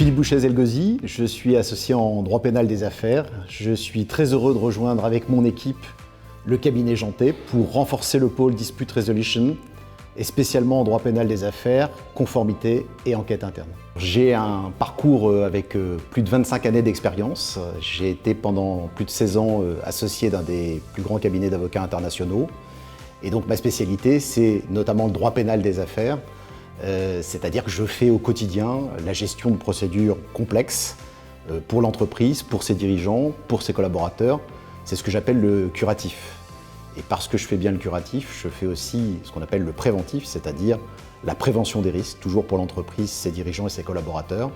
Philippe Bouchez-Zelgozi, je suis associé en droit pénal des affaires. Je suis très heureux de rejoindre avec mon équipe le cabinet Janté pour renforcer le pôle Dispute Resolution et spécialement en droit pénal des affaires, conformité et enquête interne. J'ai un parcours avec plus de 25 années d'expérience. J'ai été pendant plus de 16 ans associé d'un des plus grands cabinets d'avocats internationaux. Et donc ma spécialité, c'est notamment le droit pénal des affaires, c'est-à-dire que je fais au quotidien la gestion de procédures complexes pour l'entreprise, pour ses dirigeants, pour ses collaborateurs. C'est ce que j'appelle le curatif. Et parce que je fais bien le curatif, je fais aussi ce qu'on appelle le préventif, c'est-à-dire la prévention des risques, toujours pour l'entreprise, ses dirigeants et ses collaborateurs.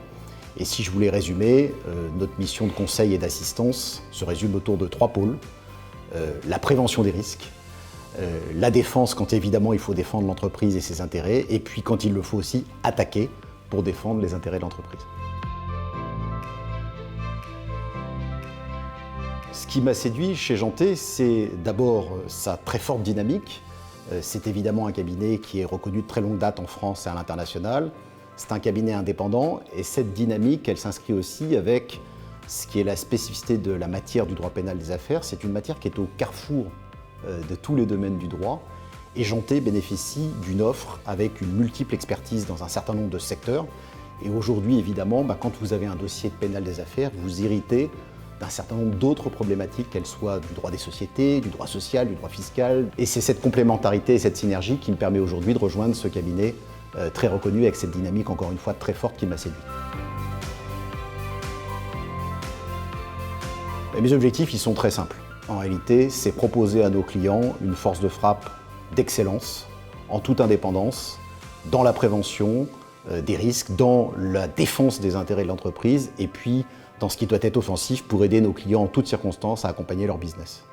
Et si je voulais résumer, notre mission de conseil et d'assistance se résume autour de 3 pôles. La prévention des risques, la défense quand évidemment il faut défendre l'entreprise et ses intérêts, et puis quand il le faut aussi attaquer pour défendre les intérêts de l'entreprise. Ce qui m'a séduit chez Janté, c'est d'abord sa très forte dynamique. C'est évidemment un cabinet qui est reconnu de très longue date en France et à l'international. C'est un cabinet indépendant et cette dynamique, elle s'inscrit aussi avec ce qui est la spécificité de la matière du droit pénal des affaires. C'est une matière qui est au carrefour de tous les domaines du droit. Et Janté bénéficie d'une offre avec une multiple expertise dans un certain nombre de secteurs. Et aujourd'hui, évidemment, quand vous avez un dossier de pénal des affaires, vous héritez d'un certain nombre d'autres problématiques, qu'elles soient du droit des sociétés, du droit social, du droit fiscal. Et c'est cette complémentarité et cette synergie qui me permet aujourd'hui de rejoindre ce cabinet très reconnu avec cette dynamique, encore une fois, très forte qui m'a séduit. Et mes objectifs, ils sont très simples. En réalité, c'est proposer à nos clients une force de frappe d'excellence, en toute indépendance, dans la prévention des risques, dans la défense des intérêts de l'entreprise, et puis dans ce qui doit être offensif pour aider nos clients en toutes circonstances à accompagner leur business.